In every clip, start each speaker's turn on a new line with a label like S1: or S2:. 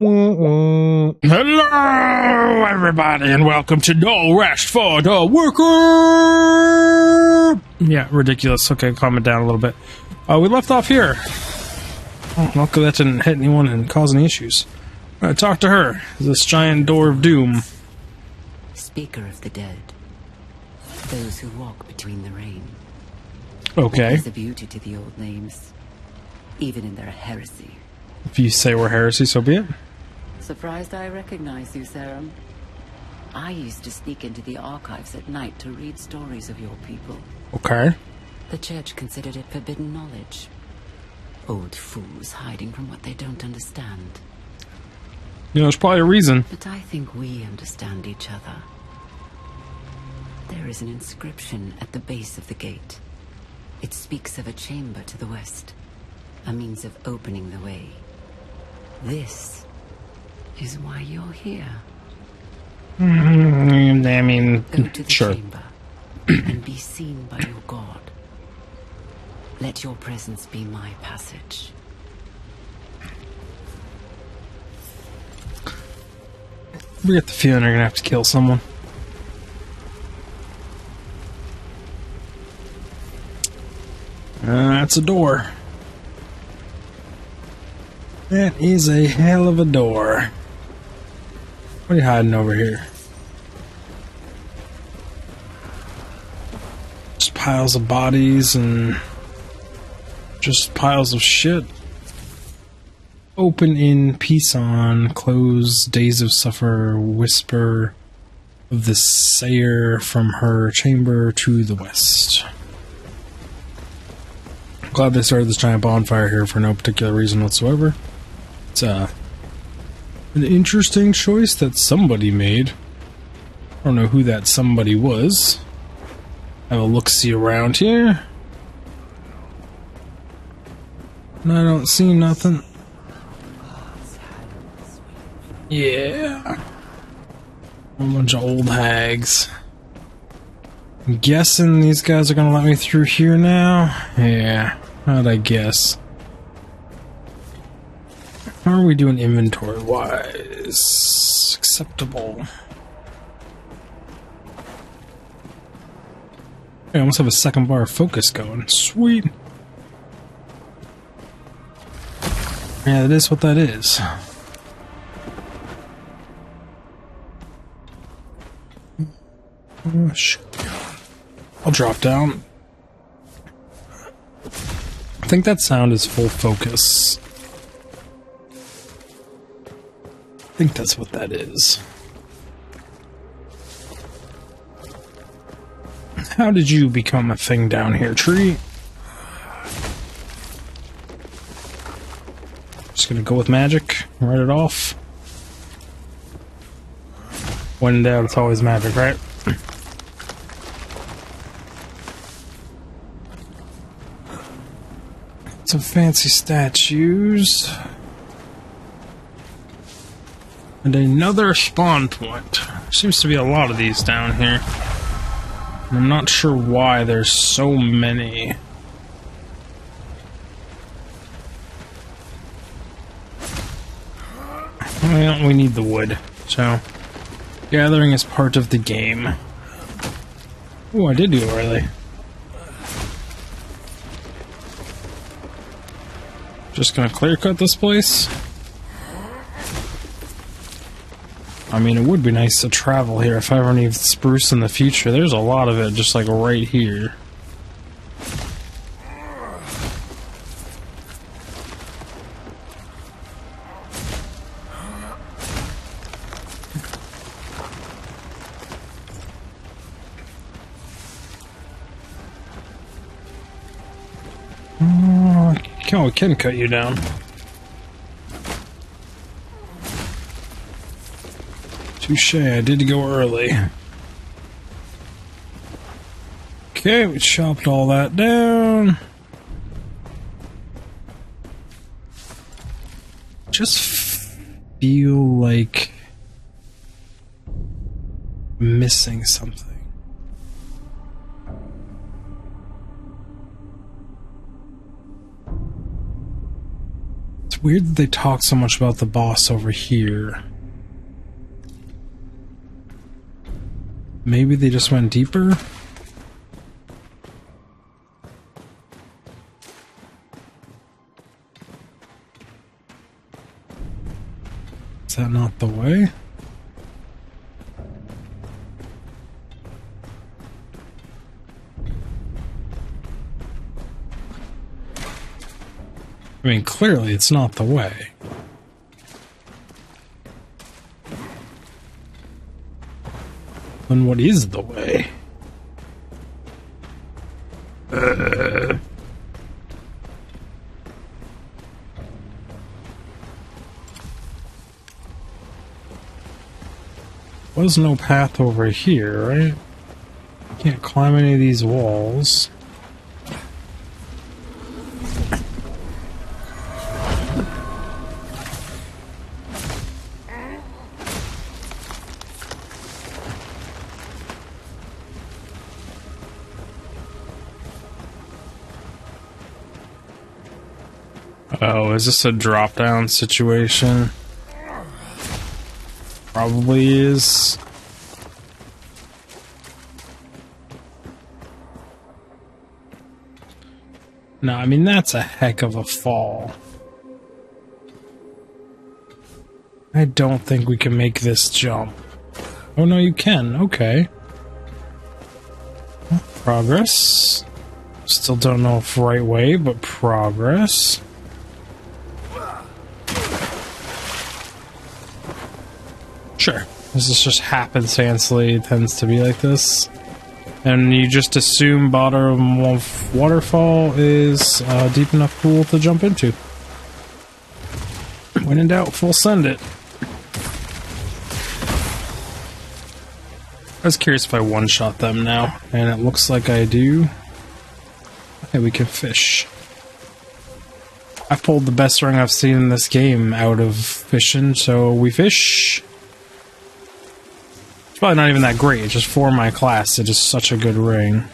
S1: Hello, everybody, and welcome to No Rest for the Worker. Yeah, ridiculous. Okay, calm it down a little bit. We left off here. Oh, luckily that didn't hit anyone and cause any issues. Talk to her. This giant door of doom.
S2: Speaker of the dead. Those who walk between the rain.
S1: Okay.
S2: There's a beauty to the old names, even in their heresy.
S1: If you say we're heresy, so be it.
S2: Surprised I recognize you, Sarum. I used to sneak into the archives at night to read stories of your people.
S1: Okay.
S2: The church considered it forbidden knowledge. Old fools hiding from what they don't understand.
S1: You know, there's probably a reason.
S2: But I think we understand each other. There is an inscription at the base of the gate. It speaks of a chamber to the west, a means of opening the way. This is why you're here.
S1: I mean,
S2: Go to the
S1: sure.
S2: chamber and be seen by your god. Let your presence be my passage.
S1: We get the feeling they're gonna have to kill someone. That's a door. That is a hell of a door. What are you hiding over here? Just piles of bodies and just piles of shit. Open in, peace on, close, days of suffer, whisper of the sayer from her chamber to the west. Glad they started this giant bonfire here for no particular reason whatsoever. It's an interesting choice that somebody made. I don't know who that somebody was. Have a look-see around here. And I don't see nothing. Yeah. A bunch of old hags. I'm guessing these guys are gonna let me through here now? Yeah, how'd I guess? How are we doing inventory-wise? Acceptable. I almost have a second bar of focus going. Sweet. Yeah, that is what that is. Oh, shit. I'll drop down. I think that sound is full focus. I think that's what that is. How did you become a thing down here, tree? Just gonna go with magic, write it off. When in doubt, it's always magic, right? Some fancy statues. And another spawn point. There seems to be a lot of these down here. I'm not sure why there's so many. Well, we need the wood, so gathering is part of the game. Oh, I did do it early. Just gonna clear cut this place. I mean, it would be nice to travel here if I ever need spruce in the future. There's a lot of it just like right here. Oh, it can cut you down. Touche, I did go early. Okay, we chopped all that down. Just feel like missing something. It's weird that they talk so much about the boss over here. Maybe they just went deeper? Is that not the way? I mean, clearly it's not the way. Then what is the way? Was no path over here, right? Can't climb any of these walls. Oh, is this a drop-down situation? Probably is. No, I mean, that's a heck of a fall. I don't think we can make this jump. Oh, no, you can. Okay. Progress. Still don't know if right way, but progress. Sure. This is just happenstancely, it tends to be like this. And you just assume bottom of waterfall is a deep enough pool to jump into. When in doubt, full send it. I was curious if I one-shot them now, and it looks like I do. Okay, we can fish. I pulled the best ring I've seen in this game out of fishing, so we fish. It's probably not even that great, it's just for my class, it is such a good ring.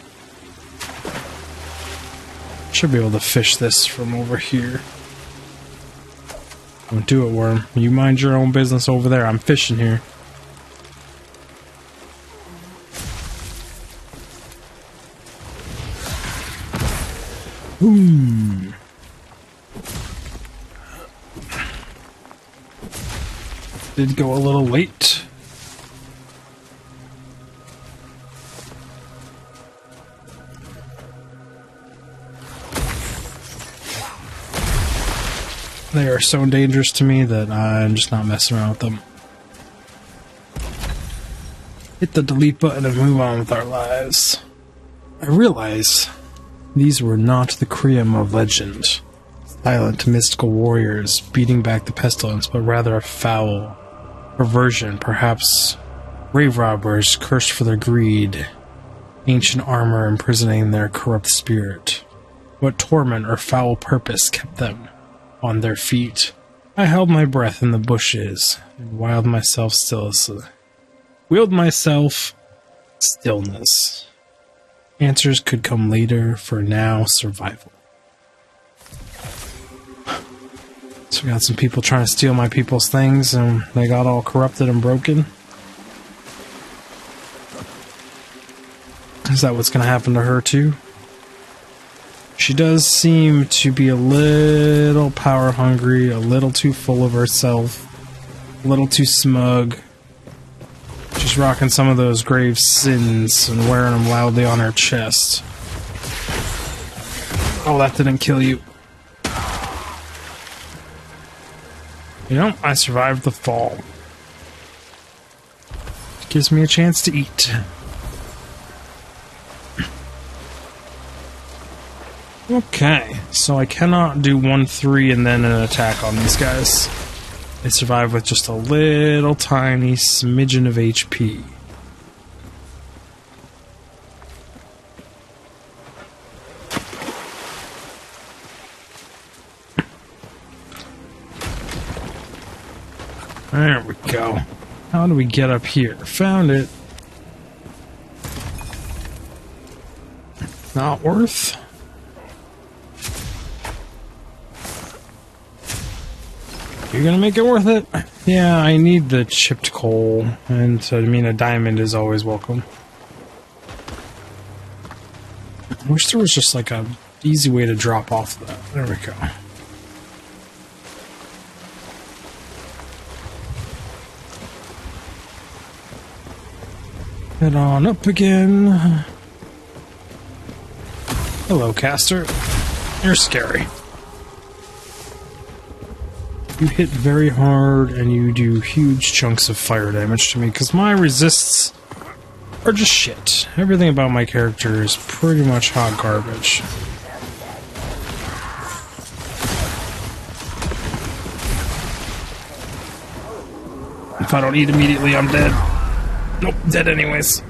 S1: Should be able to fish this from over here. Don't do it, worm. You mind your own business over there, I'm fishing here. Boom. Did go a little late. They are so dangerous to me that I'm just not messing around with them. Hit the delete button and move on with our lives. I realize these were not the Kriam of legend, silent mystical warriors beating back the pestilence, but rather a foul perversion, perhaps grave robbers cursed for their greed, ancient armor imprisoning their corrupt spirit. What torment or foul purpose kept them on their feet? I held my breath in the bushes and willed myself stillness. Answers could come later, for now, survival. So we got some people trying to steal my people's things, and they got all corrupted and broken. Is that what's going to happen to her, too? She does seem to be a little power-hungry, a little too full of herself, a little too smug. She's rocking some of those grave sins and wearing them loudly on her chest. Oh, that didn't kill you. You know, I survived the fall. It gives me a chance to eat. Okay, so I cannot do 1-3 and then an attack on these guys. They survive with just a little tiny smidgen of HP. There we go. How do we get up here? Found it. Not worth. You're gonna make it worth it? Yeah, I need the chipped coal, and so I mean a diamond is always welcome. I wish there was just like a easy way to drop off that. There we go. Head on up again. Hello, caster. You're scary. You hit very hard and you do huge chunks of fire damage to me because my resists are just shit. Everything about my character is pretty much hot garbage. If I don't eat immediately, I'm dead. Nope, dead anyways.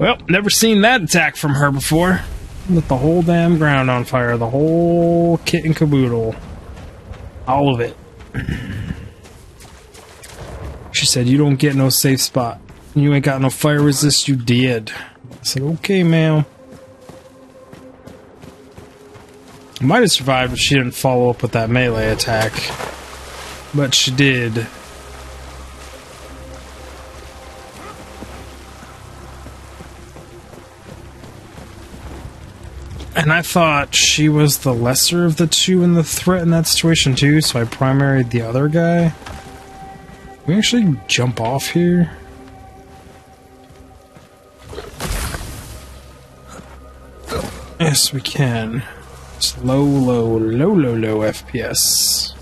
S1: Well, never seen that attack from her before. Lit the whole damn ground on fire. The whole kit and caboodle. All of it. She said, you don't get no safe spot. You ain't got no fire resist, you did. I said, okay, ma'am. I might have survived if she didn't follow up with that melee attack. But she did. And I thought she was the lesser of the two in the threat in that situation too, so I primaried the other guy. Can we actually jump off here? Yes, we can. It's low FPS.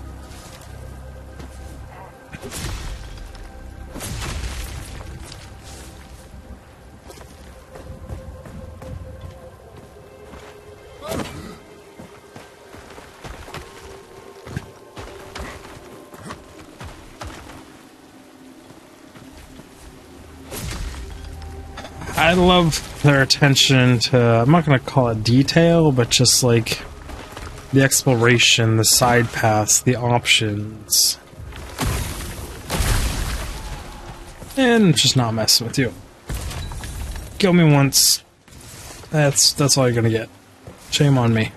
S1: I love their attention to, I'm not going to call it detail, but just like the exploration, the side paths, the options. And just not messing with you. Kill me once. That's all you're going to get. Shame on me.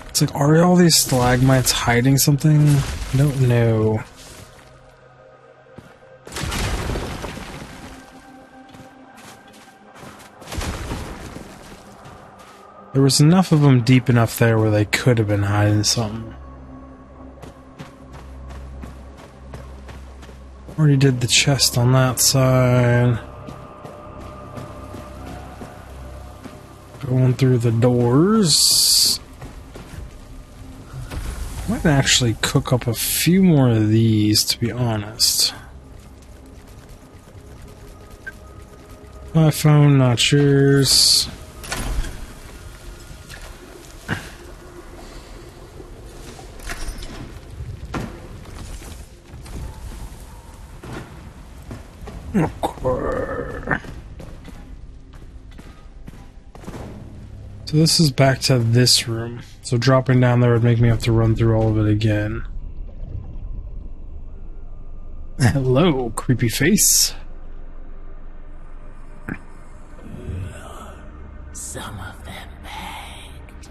S1: It's like, are all these stalagmites hiding something? I don't know. There was enough of them deep enough there where they could have been hiding something. Already did the chest on that side. Going through the doors. Might actually cook up a few more of these, to be honest. My phone, not yours. Okay. So this is back to this room. So dropping down there would make me have to run through all of it again. Hello, creepy face.
S3: Some of them begged.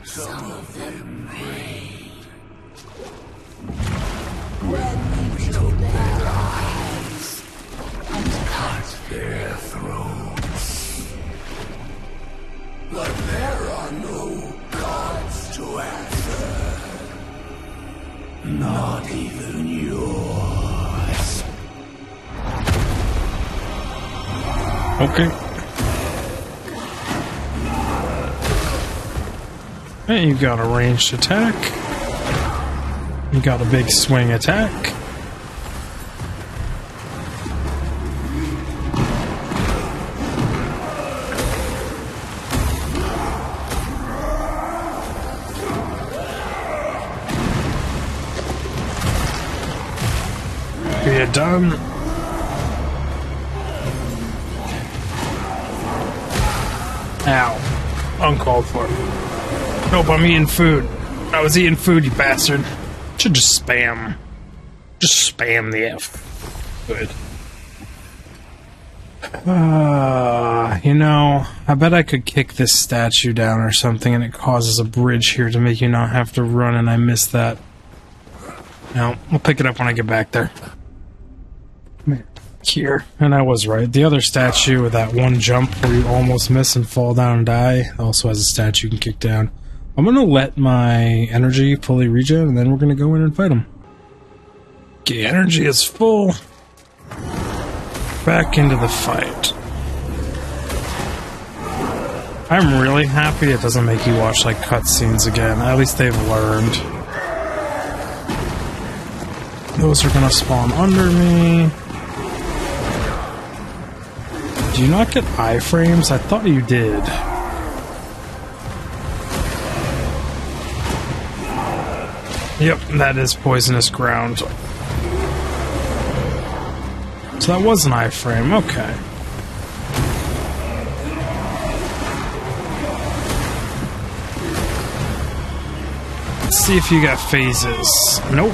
S3: Some of them prayed. When we took their eyes and cut their throats. But there are no gods to answer. Not even yours.
S1: Okay. And you got a ranged attack. You got a big swing attack. You're done. Ow. Uncalled for. Nope, I'm eating food. I was eating food, you bastard. Should just spam. Just spam the F. Good. You know, I bet I could kick this statue down or something and it causes a bridge here to make you not have to run, and I missed that. No, I'll pick it up when I get back there. Here. And I was right. The other statue with that one jump where you almost miss and fall down and die also has a statue you can kick down. I'm gonna let my energy fully regen, and then we're gonna go in and fight him. Okay, energy is full. Back into the fight. I'm really happy it doesn't make you watch like cutscenes again. At least they've learned. Those are gonna spawn under me. Do you not get iframes? I thought you did. Yep, that is poisonous ground. So that was an iframe, okay. Let's see if you got phases. Nope.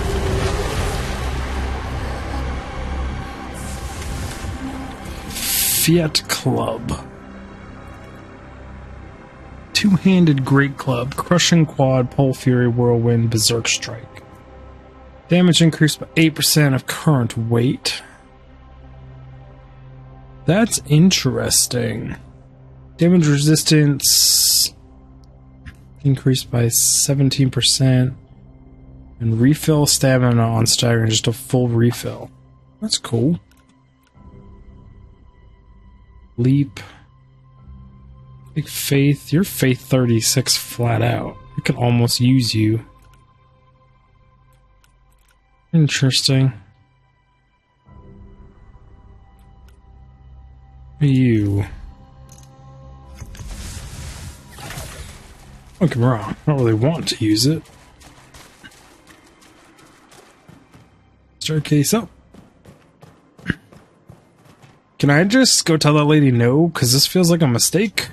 S1: Fiat Club. Two-handed Great Club. Crushing Quad, Pole Fury, Whirlwind, Berserk Strike. Damage increased by 8% of current weight. That's interesting. Damage resistance increased by 17%. And refill stamina on staggering, just a full refill. That's cool. Leap. Big faith. You're faith 36 flat out. I could almost use you. Interesting. You. Don't get me wrong. I don't really want to use it. Staircase up. Can I just go tell that lady no? Because this feels like a mistake.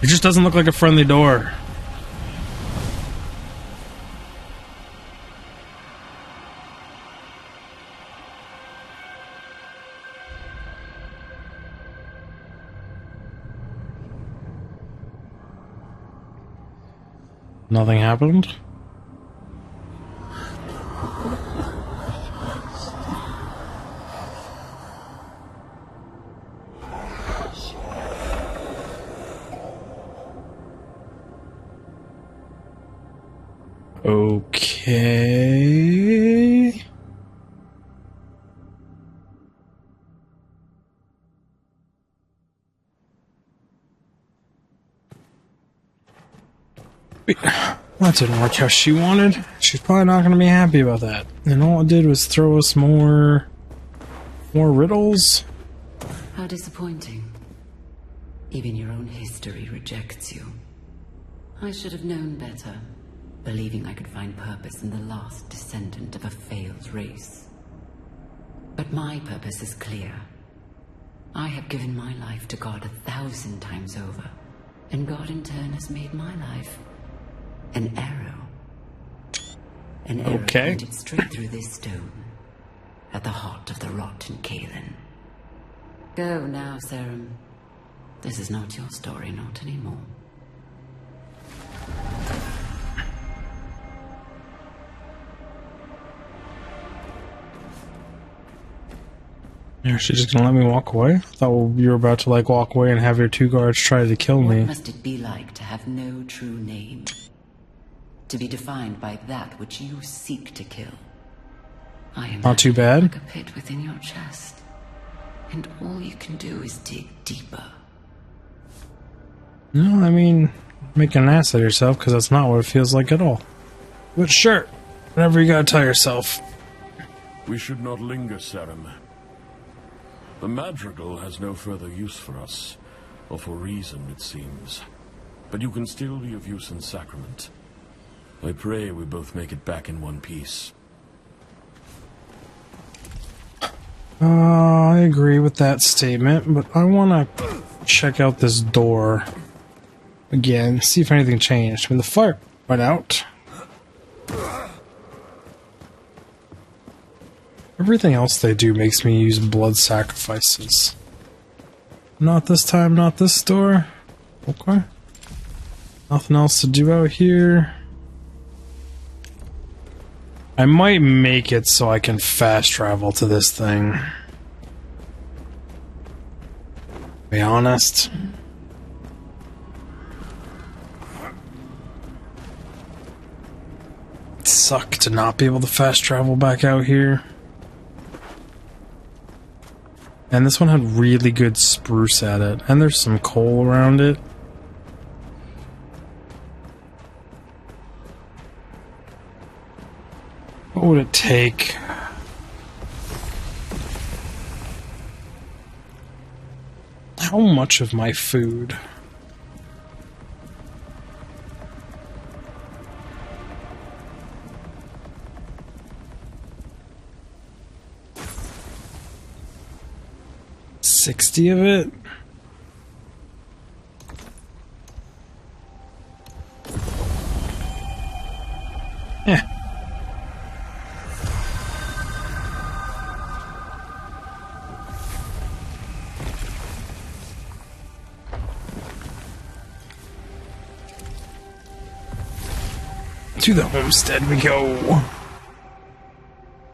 S1: It just doesn't look like a friendly door. Nothing happened? Okay. That didn't work how she wanted. She's probably not going to be happy about that. And all it did was throw us more riddles.
S2: How disappointing. Even your own history rejects you. I should have known better, believing I could find purpose in the last descendant of a failed race. But my purpose is clear. I have given my life to God 1,000 times over, and God in turn has made my life an arrow. An arrow pointed straight through this stone, at the heart of the rotten Kalen. Go now, Serum. This is not your story, not anymore.
S1: Yeah, she's just gonna let me walk away? I thought you were about to like walk away and have your two guards try to kill me.
S2: What must it be like to have no true name? To be defined by that which you seek to kill? I am
S1: not too bad.
S2: Like a pit within your chest, and all you can do is dig deeper.
S1: No, I mean, make an ass of yourself, because that's not what it feels like at all. But sure, whatever you gotta tell yourself.
S3: We should not linger, Serum. The madrigal has no further use for us, or for reason, it seems. But you can still be of use in sacrament. I pray we both make it back in one piece.
S1: I agree with that statement, but I want to check out this door again, see if anything changed. I mean, the fire went out. Everything else they do makes me use blood sacrifices. Not this time, not this door. Okay. Nothing else to do out here. I might make it so I can fast travel to this thing. Be honest. It'd suck to not be able to fast travel back out here. And this one had really good spruce at it. And there's some coal around it. What would it take? How much of my food? $60 of it? Yeah. To the homestead we go.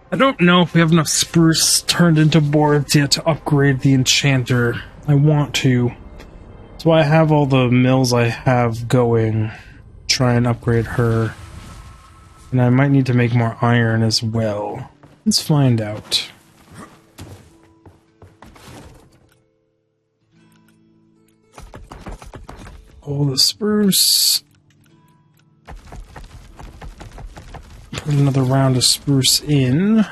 S1: I don't know if we have enough spruce turned into boards yet to upgrade the enchanter. I want to. That's why I have all the mills I have going. Try and upgrade her. And I might need to make more iron as well. Let's find out. All the spruce. Put another round of spruce in.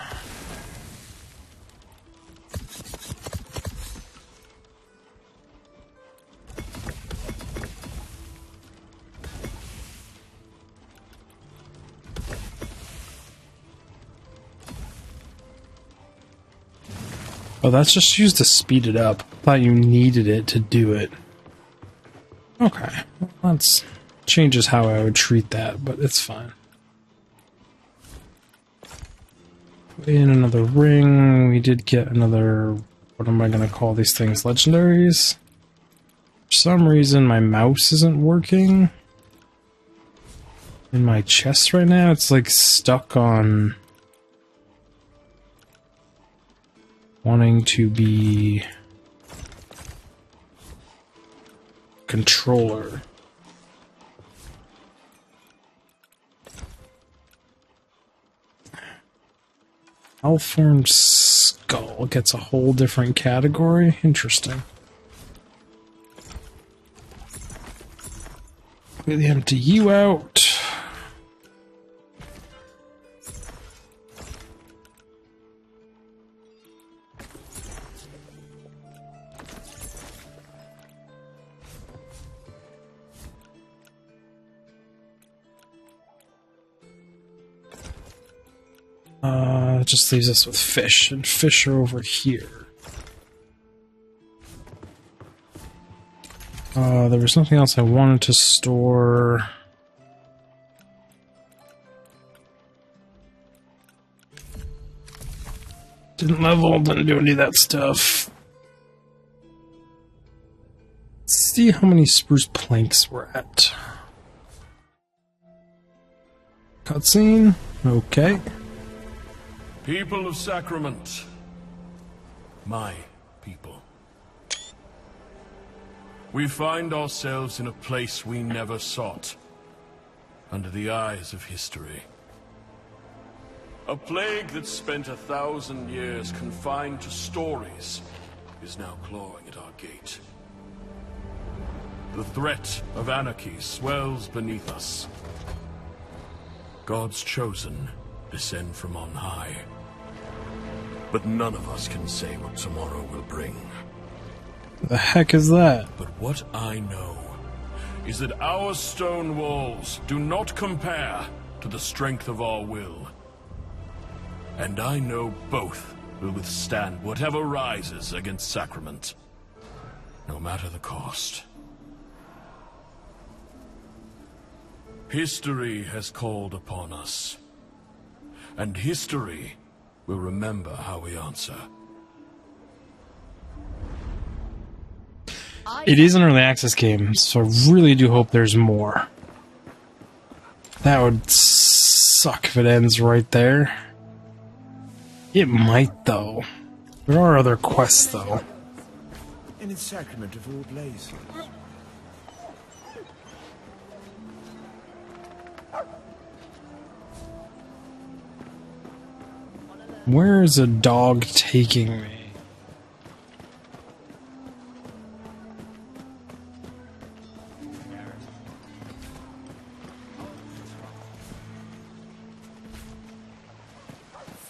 S1: Oh, that's just used to speed it up. I thought you needed it to do it. Okay, well, that changes how I would treat that, but it's fine. In another ring, we did get another, what am I going to call these things, legendaries? For some reason my mouse isn't working. In my chest right now, it's like stuck on wanting to be controller. Malformed skull gets a whole different category. Interesting. Completely empty you out. It just leaves us with fish, and fish are over here. There was nothing else I wanted to store. Didn't level, didn't do any of that stuff. Let's see how many spruce planks we're at. Cutscene, okay.
S3: People of Sacrament, my people. We find ourselves in a place we never sought, under the eyes of history. A plague that spent 1,000 years confined to stories is now clawing at our gate. The threat of anarchy swells beneath us. God's chosen descend from on high. But none of us can say what tomorrow will bring.
S1: The heck is that?
S3: But what I know is that our stone walls do not compare to the strength of our will. And I know both will withstand whatever rises against Sacrament, no matter the cost. History has called upon us, and history will remember how we answer.
S1: It is an early access game, so I really do hope there's more. That would suck if it ends right there. It might, though. There are other quests, though.
S4: In its sacrament of all places.
S1: Where is a dog taking me?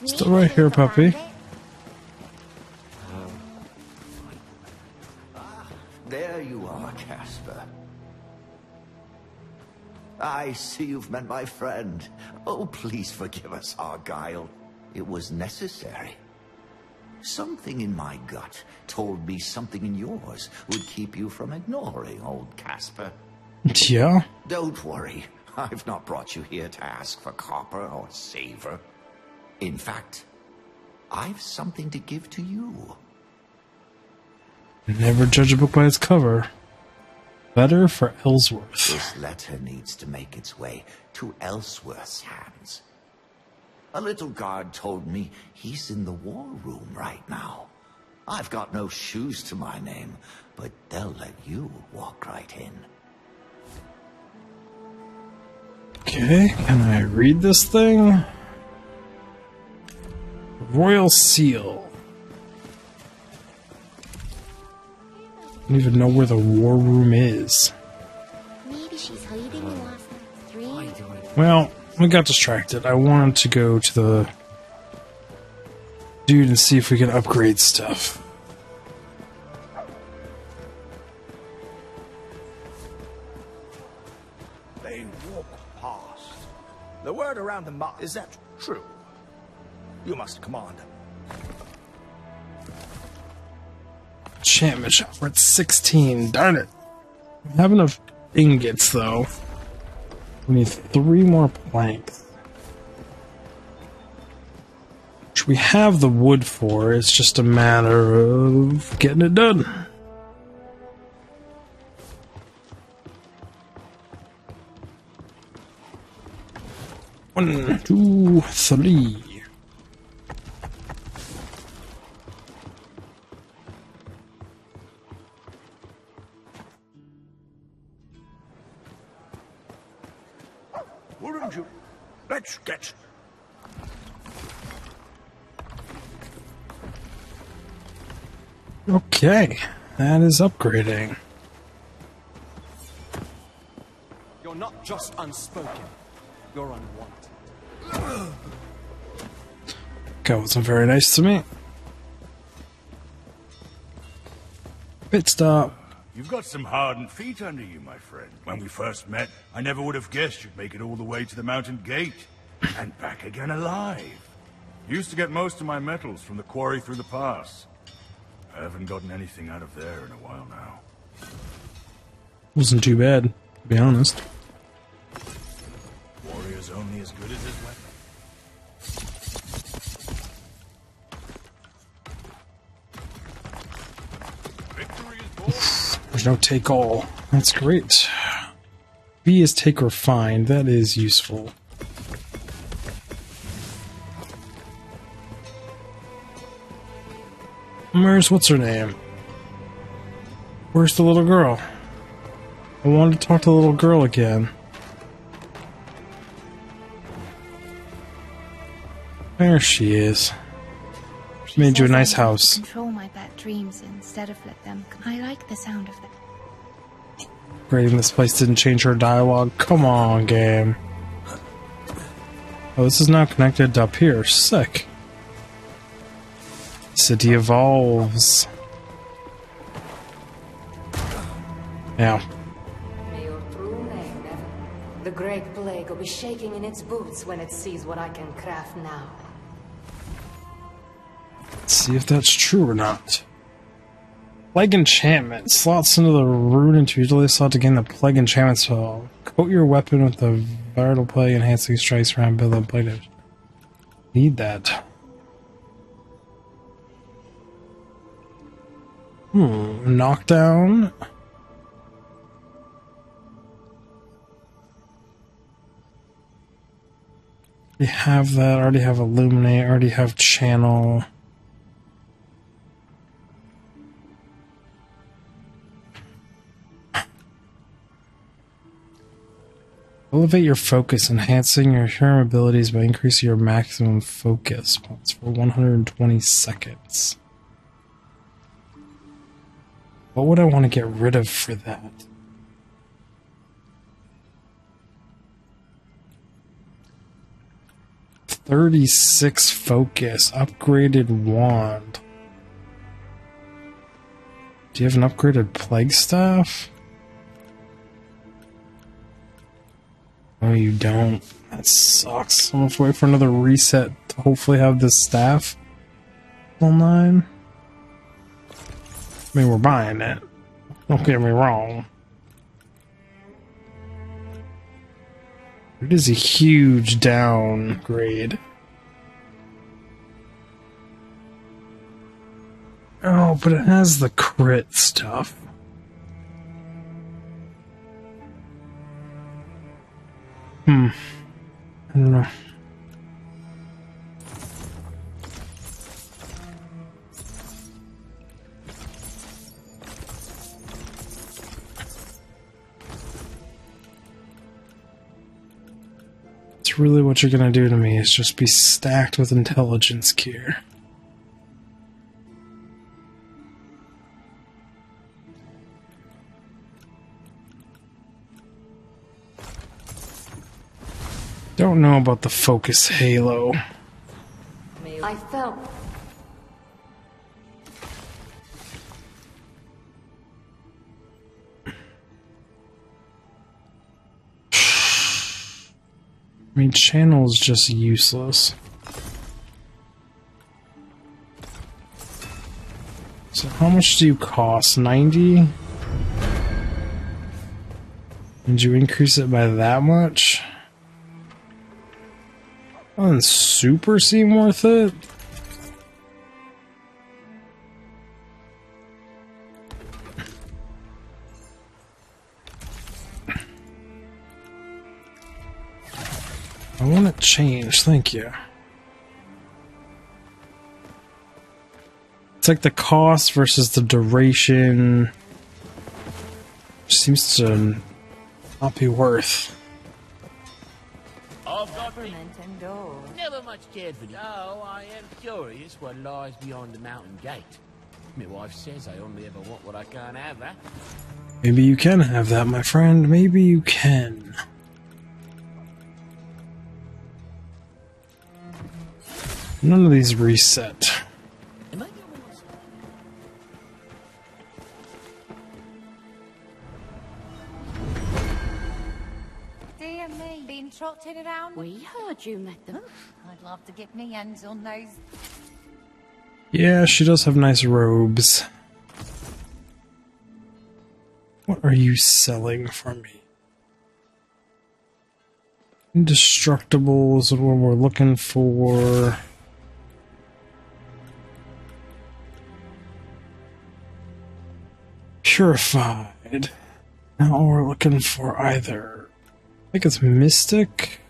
S1: Still right here, puppy.
S5: There you are, Casper. I see you've met my friend. Oh, please forgive us our guile. It was necessary. Something in my gut told me something in yours would keep you from ignoring old Casper.
S1: Yeah?
S5: Don't worry. I've not brought you here to ask for copper or savor. In fact, I've something to give to you.
S1: Never judge a book by its cover. Letter for Ellsworth.
S5: This letter needs to make its way to Ellsworth's hands. A little guard told me he's in the war room right now. I've got no shoes to my name, but they'll let you walk right in.
S1: Okay, can I read this thing? Royal Seal. I don't even know where the war room is.
S6: Maybe she's hiding in last night's dream.
S1: Well, we got distracted. I wanted to go to the dude and see if we can upgrade stuff.
S4: They walk past. The word around the mark, is that true? You must command them.
S1: Enchantment shop. We're at 16. Darn it. We have enough ingots, though. We need 3 more planks. Which we have the wood for. It's just a matter of getting it done. One, 2, 3.
S4: Wouldn't you? Let's get...
S1: Okay, that is upgrading.
S7: You're not just unspoken, you're unwanted.
S1: That wasn't very nice to me. Pit stop.
S8: You've got some hardened feet under you, my friend. When we first met, I never would have guessed you'd make it all the way to the mountain gate. And back again alive. Used to get most of my metals from the quarry through the pass. I haven't gotten anything out of there in a while now.
S1: Wasn't too bad, to be honest.
S8: Warrior's only as good as his weapon. Victory is born.
S1: There's no take all. That's great. B is take or find. That is useful. Where's what's her name? Where's the little girl? I wanted to talk to the little girl again. There she is. She made you a nice house.
S6: Control my bad dreams instead of let them. I like the sound of them.
S1: Grading this place didn't change her dialogue. Come on, game. Oh, this is now connected up here. Sick. City evolves. Yeah.
S9: May your true name never. The Great Plague will be shaking in its boots when it sees what I can craft now.
S1: Let's see if that's true or not. Plague enchantment. Slots into the rune into usually slot to gain the plague enchantment spell. Coat your weapon with the vital plague enhancing strikes around build up plague damage. Need that. Knockdown. We have that. Already have illuminate. Already have channel. Elevate your focus, enhancing your hearing abilities by increasing your maximum focus points for 120 seconds. What would I want to get rid of for that? $36 focus, upgraded wand. Do you have an upgraded plague staff? Oh, you don't. That sucks. I'm gonna have to wait for another reset to hopefully have this staff. Level 9. I mean, we're buying it. Don't get me wrong. It is a huge downgrade. Oh, but it has the crit stuff. I don't know. It's really what you're gonna do to me is just be stacked with intelligence gear. Don't know about the focus halo.
S9: I felt...
S1: I mean, channel is just useless. So how much do you cost? 90? Did you increase it by that much? Doesn't super seem worth it. I want it changed, thank you. It's like the cost versus the duration seems to not be worth.
S10: Never much cared for the... Oh, I am curious what lies beyond the mountain gate. My wife says I only ever want what I can't have, eh?
S1: Maybe you can have that, my friend. Maybe you can. None of these reset.
S10: Am I
S11: Dear me, been trotting around?
S2: We heard you met them.
S11: I'd love to get my hands on those.
S1: Yeah, she does have nice robes. What are you selling for me? Indestructible is what we're looking for. Purified. Not what we're looking for either. I think it's Mystic.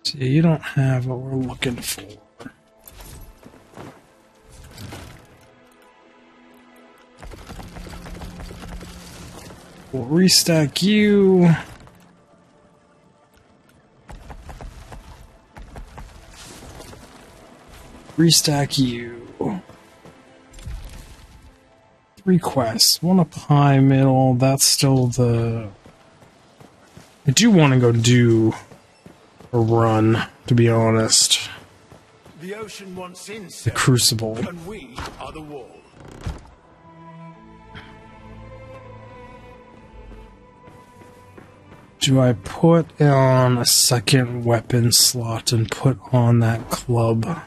S1: See, you don't have what we're looking for. We'll restack you. Restack you. 3 quests. One up high, middle. That's still the... I do want to go do a run, to be honest.
S4: The ocean wants in,
S1: The Crucible.
S4: and we are the wall.
S1: Do I put on a second weapon slot and put on that club?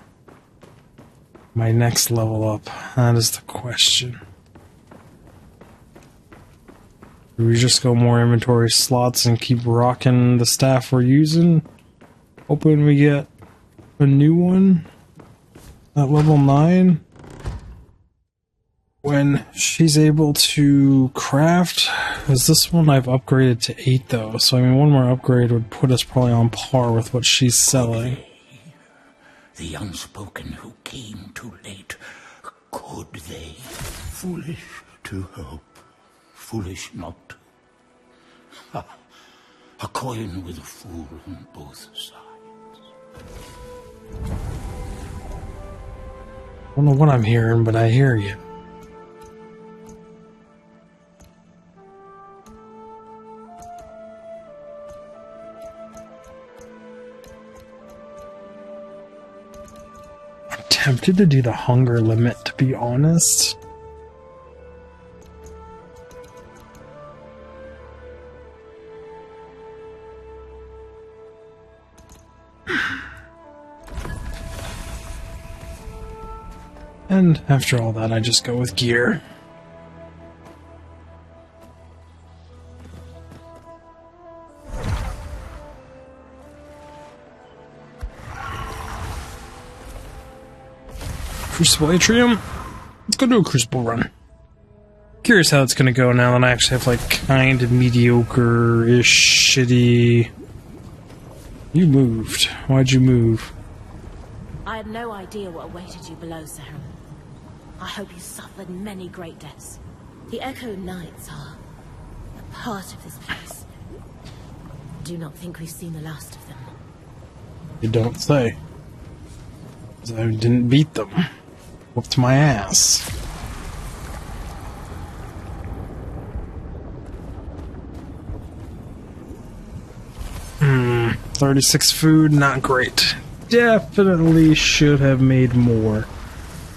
S1: My next level up? That is the question. Do we just go more inventory slots and keep rocking the staff we're using? Hoping we get a new one at level 9. When she's able to craft, because this one I've upgraded to 8 though, so I mean one more upgrade would put us probably on par with what she's selling.
S12: The unspoken who came too late, could they? Foolish to hope, foolish not to. A coin with a fool on both sides.
S1: I don't know what I'm hearing, but I hear you. Tempted to do the hunger limit, to be honest. And after all that, I just go with gear. Crucible Atrium. Let's go do a Crucible run. Curious how it's gonna go now that I actually have like kind of mediocre-ish, shitty... You moved. Why'd you move?
S13: I had no idea what awaited you below, Saren. I hope you suffered many great deaths. The Echo Knights are a part of this place. Do not think we've seen the last of them.
S1: You don't say. 'Cause I didn't beat them. Whooped my ass. 36 food, not great. Definitely should have made more.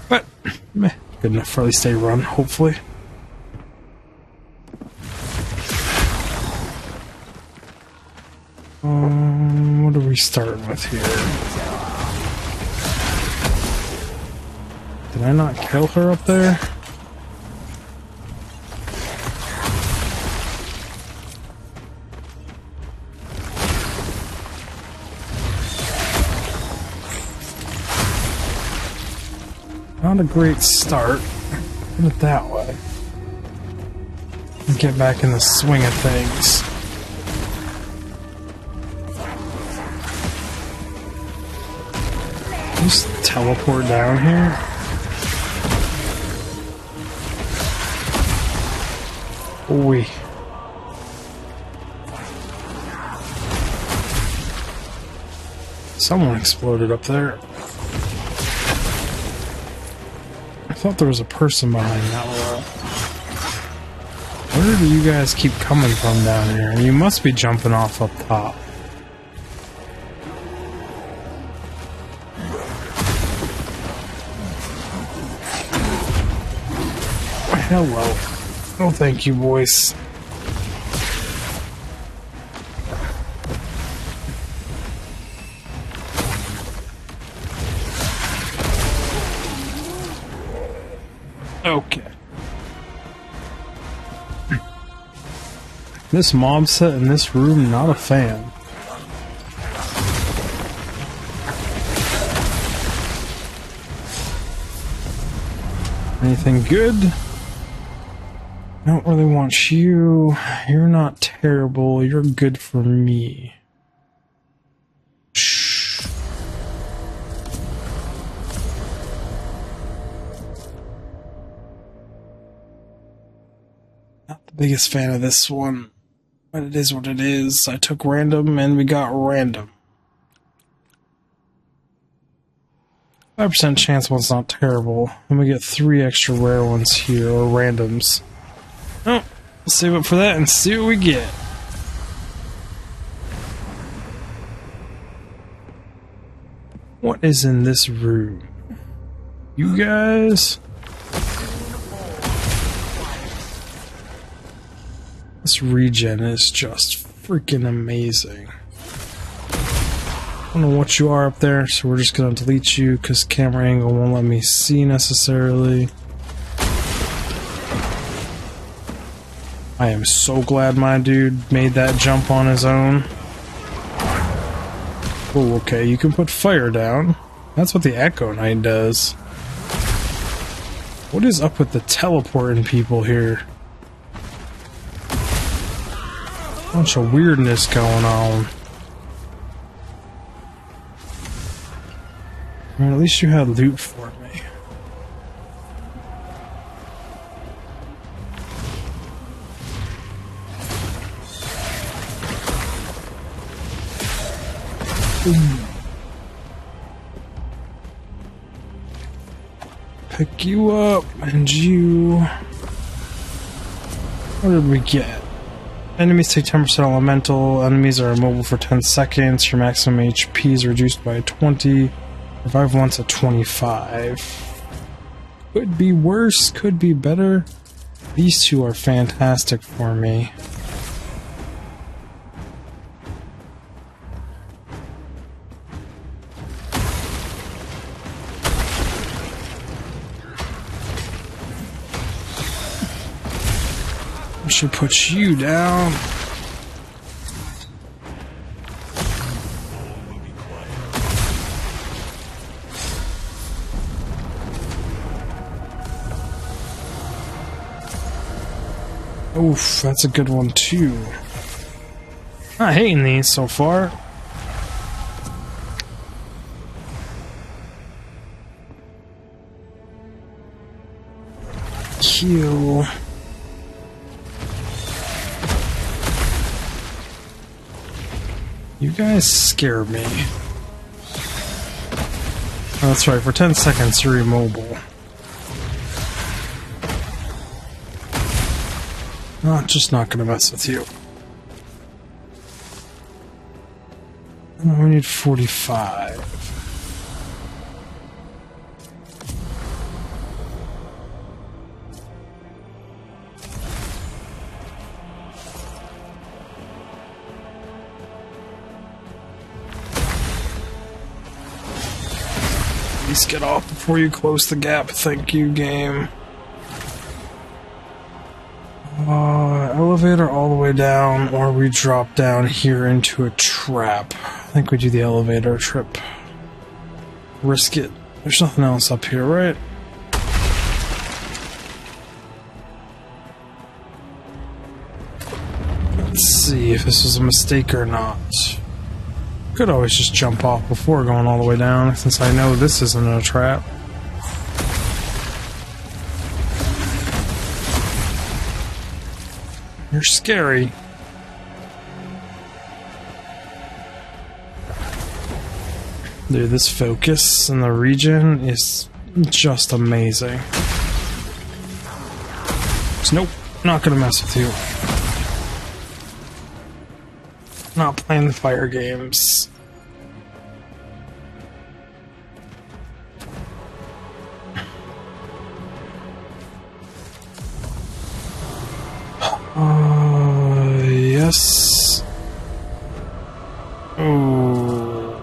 S1: But, meh, good enough for at least a run, hopefully. What are we starting with here? Did I not kill her up there? Not a great start. Put it that way. Get back in the swing of things. Just teleport down here. Oi. Someone exploded up there. I thought there was a person behind that wall. Where do you guys keep coming from down here? You must be jumping off up top. Hello. Oh, thank you, boys. Okay. This mob set in this room, not a fan. Anything good? I don't really want you. You're not terrible. You're good for me. Shh. Not the biggest fan of this one, but it is what it is. I took random and we got random. 5% chance one's not terrible. And we get 3 extra rare ones here, or randoms. Oh, we'll save up for that and see what we get. What is in this room? You guys? This regen is just freaking amazing. I don't know what you are up there, so we're just gonna delete you because camera angle won't let me see necessarily. I am so glad my dude made that jump on his own. Oh, okay, you can put fire down. That's what the Echo Knight does. What is up with the teleporting people here? Bunch of weirdness going on. I mean, at least you had loot for me. Pick you up, and you... What did we get? Enemies take 10% elemental, enemies are immobile for 10 seconds, your maximum HP is reduced by 20, revive once at 25. Could be worse, could be better. These two are fantastic for me. I should put you down. Oof, that's a good one too. Not hating these so far. Kill. You guys scare me. Oh, that's right, for 10 seconds you're immobile. Oh, just not gonna mess with you. Oh, we need 45. Please get off before you close the gap. Thank you, game. Elevator all the way down, or we drop down here into a trap. I think we do the elevator trip. Risk it. There's nothing else up here, right? Let's see if this was a mistake or not. Could always just jump off before going all the way down, since I know this isn't a trap. You're scary. Dude, this focus in the region is just amazing. So, nope, not gonna mess with you. Not playing the fire games. Yes. Oh.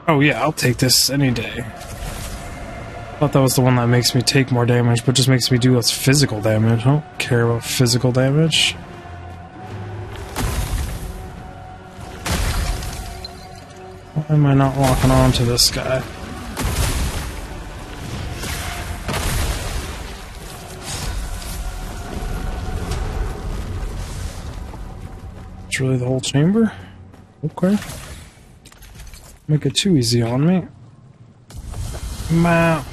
S1: Oh yeah, I'll take this any day. Thought that was the one that makes me take more damage, but just makes me do less physical damage. I don't care about physical damage. Why am I not locking on to this guy? It's really the whole chamber? Okay. Make it too easy on me. Map.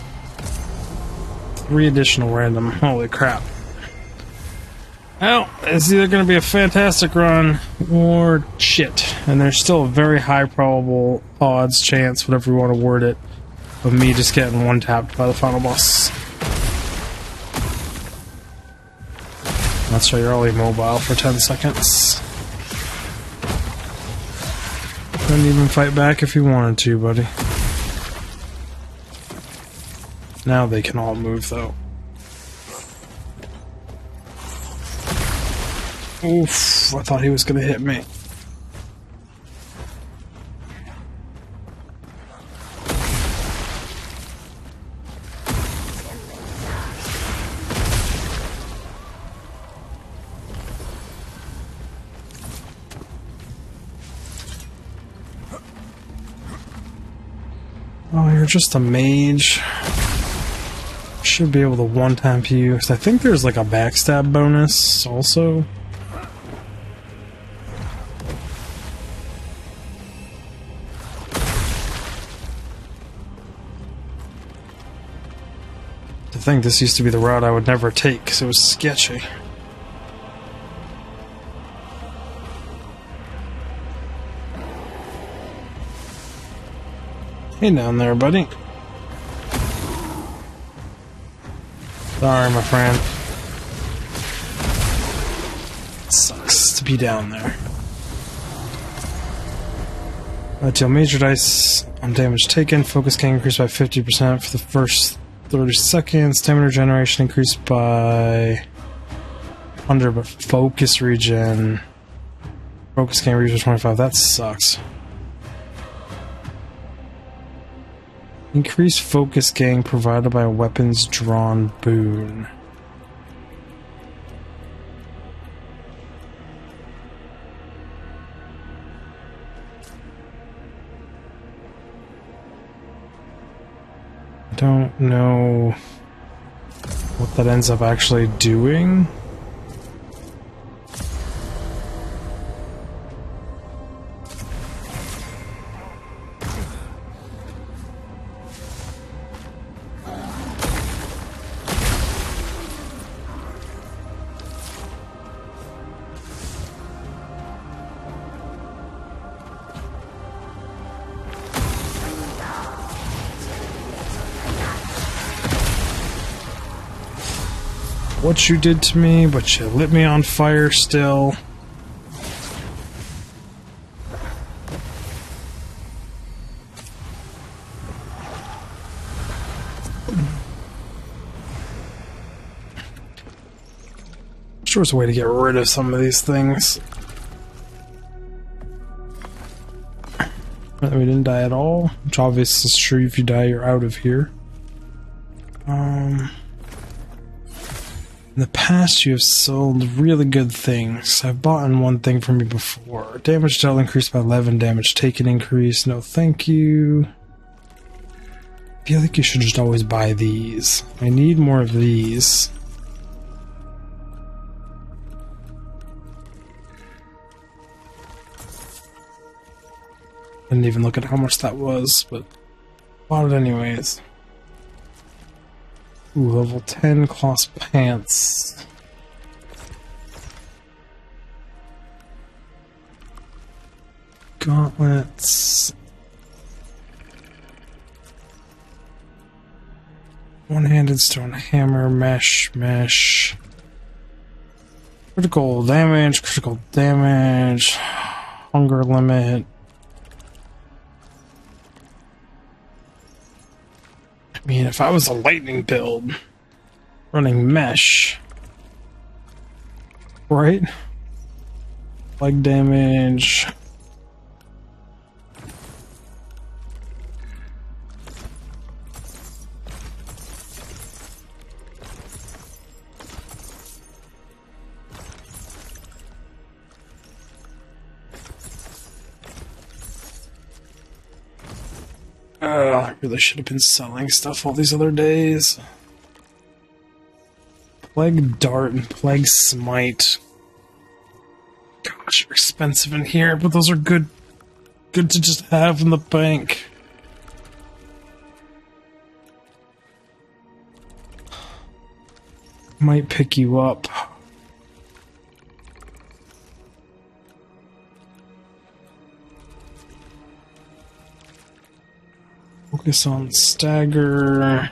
S1: 3 additional random. Holy crap. Well, it's either going to be a fantastic run or shit. And there's still a very high probable odds chance, whatever you want to word it, of me just getting one-tapped by the final boss. That's why you're all immobile for 10 seconds. Couldn't even fight back if you wanted to, buddy. Now they can all move, though. Oof, I thought he was gonna hit me. Oh, you're just a mage. Should be able to one-time you, because I think there's like a backstab bonus also. I think this used to be the route I would never take because it was sketchy. Hey down there, buddy. Sorry, my friend. Sucks to be down there. Deal major dice on damage taken. Focus can increase by 50% for the first 30 seconds. Stamina regeneration increased by 100, but focus regen. Focus can reach 25. That sucks. Increased focus gain provided by a weapons drawn boon. I don't know what that ends up actually doing. What you did to me, but you lit me on fire still. Sure, there's a way to get rid of some of these things. We didn't die at all, which obviously is true. If you die, you're out of here. In the past, you have sold really good things. I've bought one thing from you before. Damage dealt increased by 11, damage taken increased. No thank you. I feel like you should just always buy these. I need more of these. Didn't even look at how much that was, but bought it anyways. Ooh, level 10 cloth pants. Gauntlets. One-handed stone hammer, mesh. Critical damage, hunger limit. I mean, if I was a lightning build, running mesh, right? Leg damage. I really should have been selling stuff all these other days. Plague Dart and Plague Smite. Gosh, they're expensive in here, but those are good to just have in the bank. Might pick you up. Focus on stagger.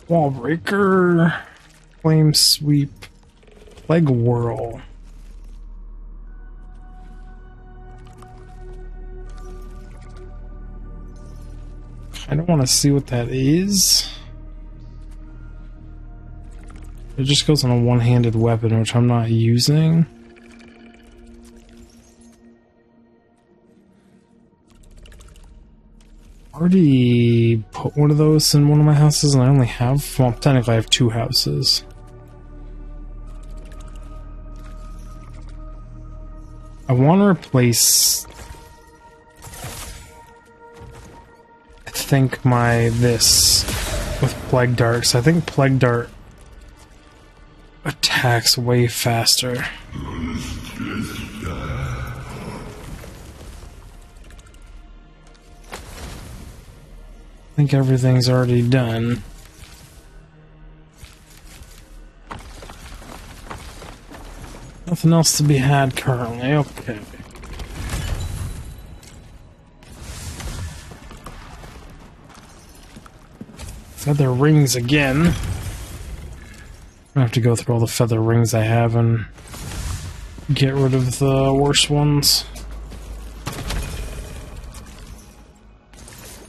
S1: Wall breaker. Flame sweep. Leg whirl. I don't want to see what that is. It just goes on a one-handed weapon, which I'm not using. Already put one of those in one of my houses, and I only have, well, technically I have 2 houses. I want to replace, I think, this with Plague Dart, because I think Plague Dart attacks way faster. I think everything's already done. Nothing else to be had currently. Okay. Feather rings again. I have to go through all the feather rings I have and get rid of the worst ones.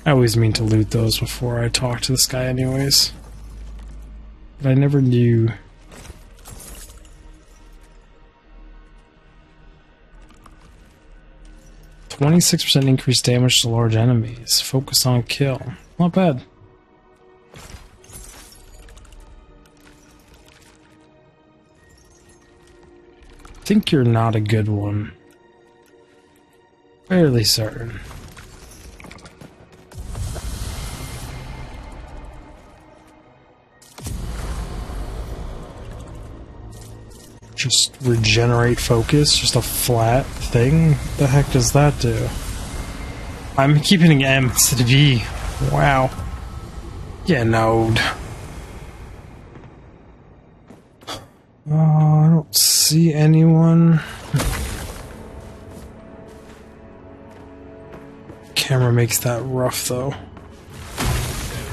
S1: I always mean to loot those before I talk to this guy anyways. But I never do. "26% increased damage to large enemies. Focus on kill." Not bad. I think you're not a good one. Fairly certain. Just regenerate focus, just a flat thing? What the heck does that do? I'm keeping M instead of E. Wow. Yeah, node. I don't see anyone. Camera makes that rough though.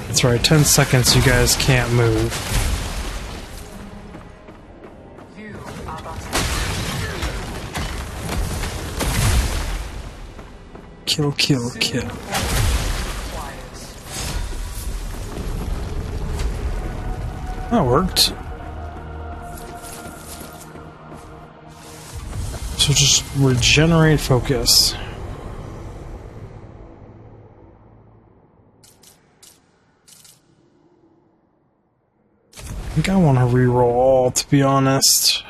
S1: That's right, 10 seconds you guys can't move. Kill, kill, kill. That worked. So just regenerate focus. I think I want to reroll all, to be honest.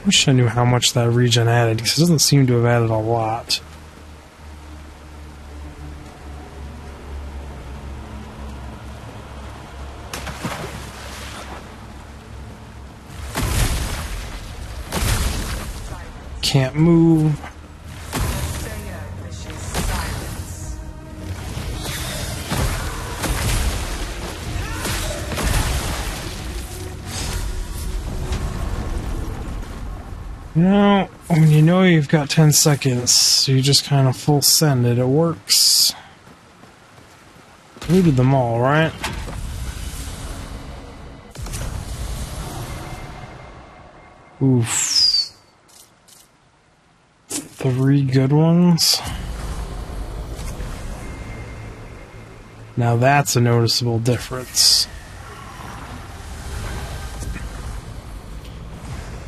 S1: Wish I knew how much that regen added, because it doesn't seem to have added a lot. Can't move. You know, when you know you've got 10 seconds, you just kind of full send it. It works. Looted them all, right? Oof. 3 good ones. Now that's a noticeable difference.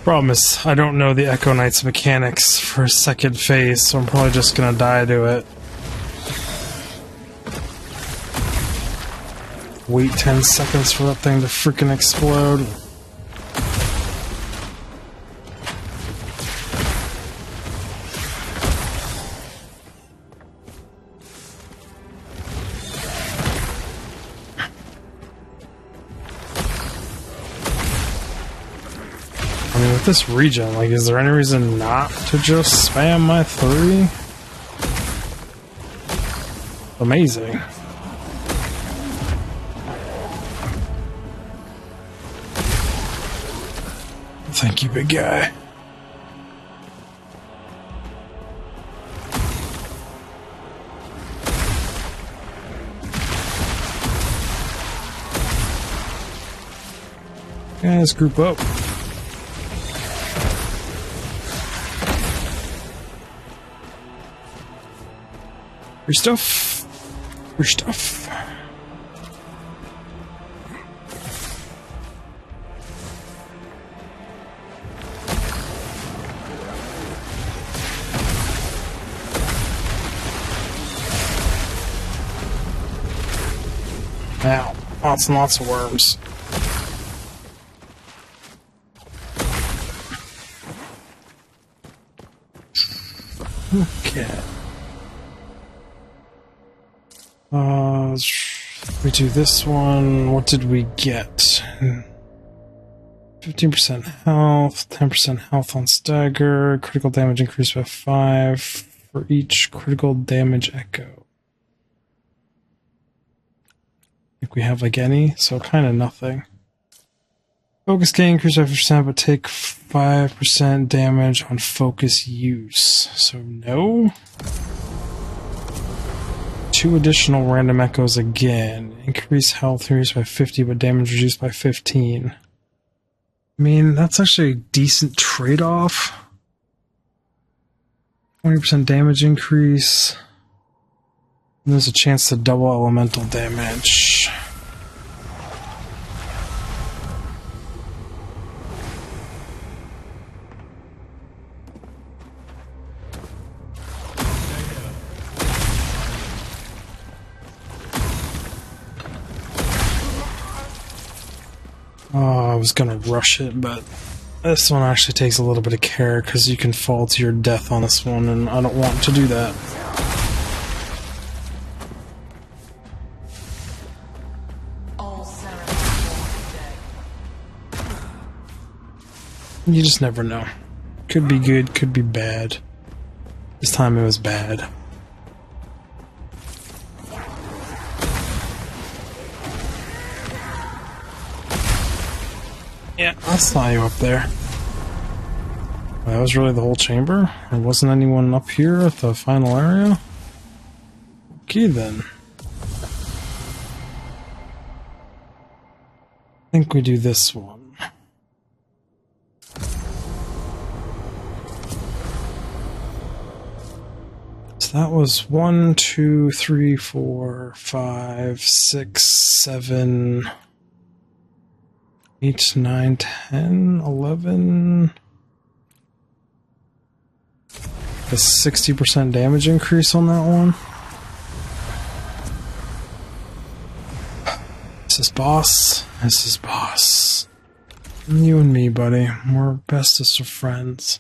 S1: Problem is, I don't know the Echo Knight's mechanics for a second phase, so I'm probably just gonna die to it. Wait 10 seconds for that thing to freaking explode. I mean, with this regen, like, is there any reason not to just spam my 3? Amazing. Thank you, big guy. Yeah, let's group up. Your stuff. Your stuff. Now, lots and lots of worms. Okay. We do this one. What did we get? 15% health, 10% health on stagger, critical damage increased by 5 for each critical damage echo. I think we have like any, so kind of nothing. Focus gain increased by 5%, but take 5% damage on focus use. So no. 2 additional random echoes again. Increase health increased by 50, but damage reduced by 15. I mean, that's actually a decent trade-off. 20% damage increase. And there's a chance to double elemental damage. Oh, I was gonna rush it, but this one actually takes a little bit of care because you can fall to your death on this one, and I don't want to do that. You just never know. Could be good, could be bad. This time it was bad. Yeah, I saw you up there. That was really the whole chamber? There wasn't anyone up here at the final area? Okay then. I think we do this one. So that was 1, 2, 3, 4, 5, 6, 7... 8, 9, 10, 11... A 60% damage increase on that one. This is boss. This is boss. You and me, buddy. We're bestest of friends.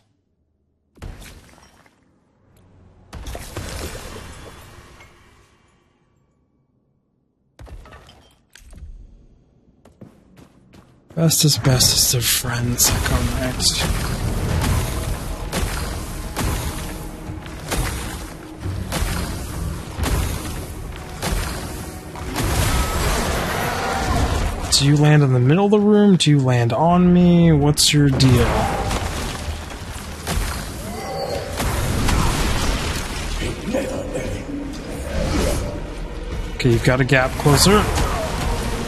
S1: Bestest of friends come next. Do you land in the middle of the room? Do you land on me? What's your deal? Okay, you've got a gap closer.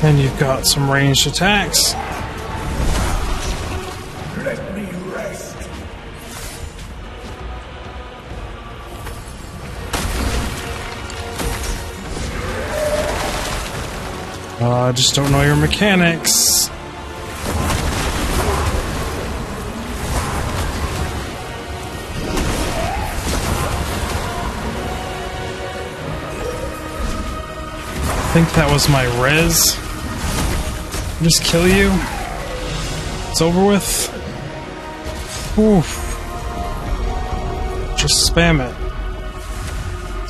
S1: And you've got some ranged attacks.
S12: Let me rest.
S1: I just don't know your mechanics. I think that was my res. Just kill you. It's over with. Oof. Just spam it.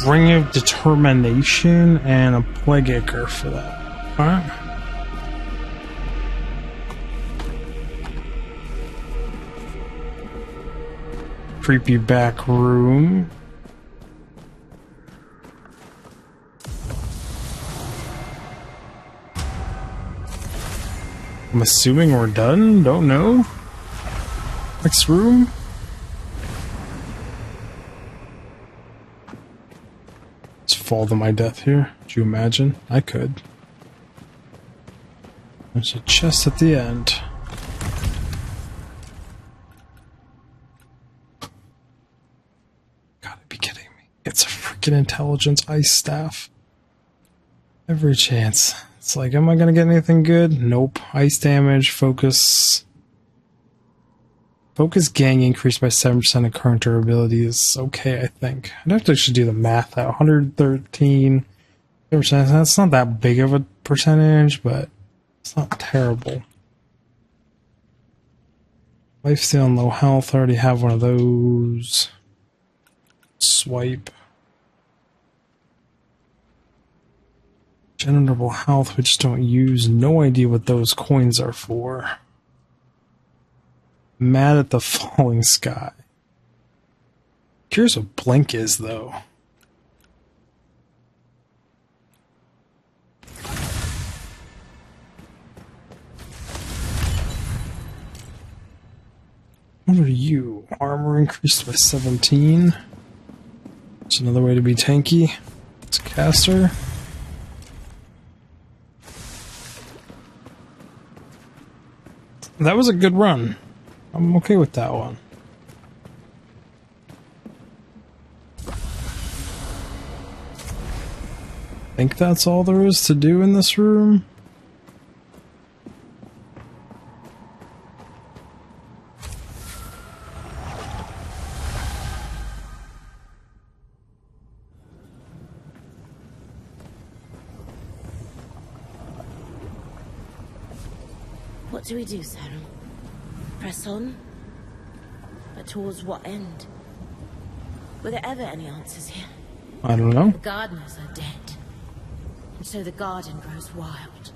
S1: Ring of Determination and a Plague Acre for that. Alright. Creepy back room. I'm assuming we're done? Don't know. Next room? Let's fall to my death here. Could you imagine? I could. There's a chest at the end. Fucking intelligence ice staff. Every chance. It's like, am I gonna get anything good? Nope. Ice damage, focus. Focus gang increased by 7% of current durability is okay, I think. I'd have to actually do the math out. 113%. That's not that big of a percentage, but it's not terrible. Lifesteal and low health. I already have one of those. Swipe. Generable health, we just don't use. No idea what those coins are for. Mad at the falling sky. Curious what blink is, though. What are you? Armor increased by 17. It's another way to be tanky. It's a caster. That was a good run. I'm okay with that one. I think that's all there is to do in this room.
S13: What do we do, Sarah? Press on? But towards what end? Were there ever any answers here?
S1: I don't know.
S13: The gardeners are dead. And so the garden grows wild.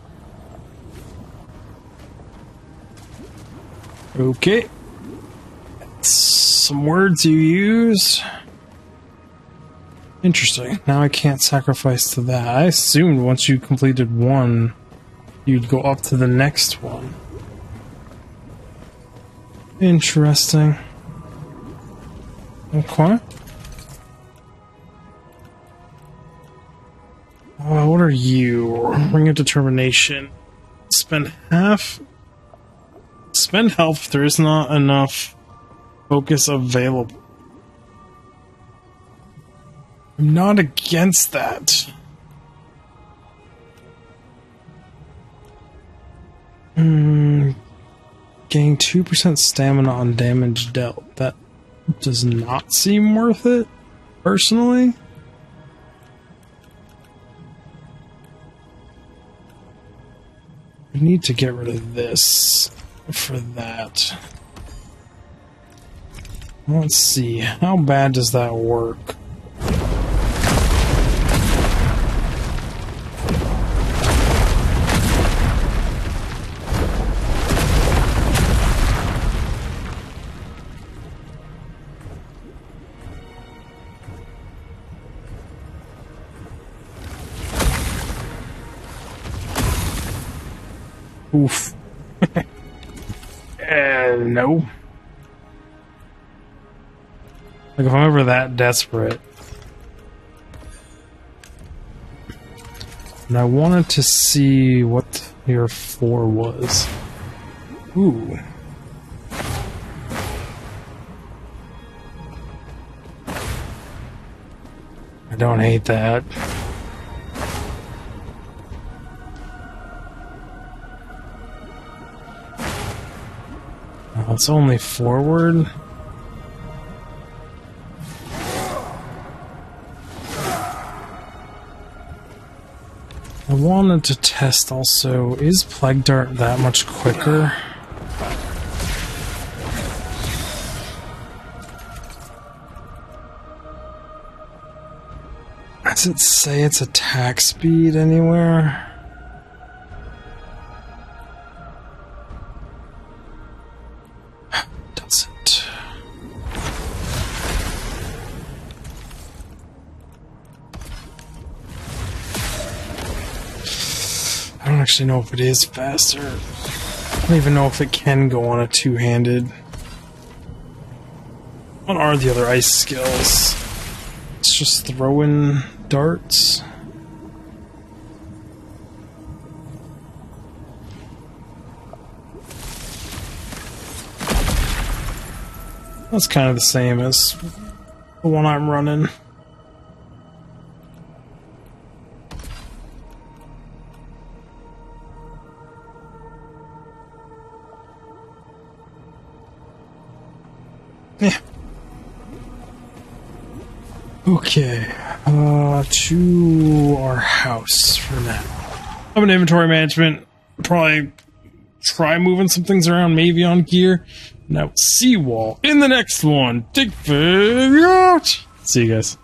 S1: Okay. Some words you use. Interesting. Now I can't sacrifice to that. I assumed once you completed one, you'd go up to the next one. Interesting. Okay. What are you? Ring of Determination. Spend health if there is not enough focus available. I'm not against that. Gain 2% stamina on damage dealt. That does not seem worth it, personally. I need to get rid of this for that. Let's see, how bad does that work? Oof. No. Like, if I'm ever that desperate. And I wanted to see what your 4 was. Ooh. I don't hate that. It's only forward. I wanted to test also, is Plague Dart that much quicker? Does it say its attack speed anywhere? Doesn't. I don't actually know if it is faster. I don't even know if it can go on a two-handed. What are the other ice skills? It's just throwing darts. That's kind of the same as the one I'm running. Yeah. Okay. To our house for now. I'm in inventory management. Probably try moving some things around, maybe on gear. Now, seawall in the next one. Digfig out! See you guys.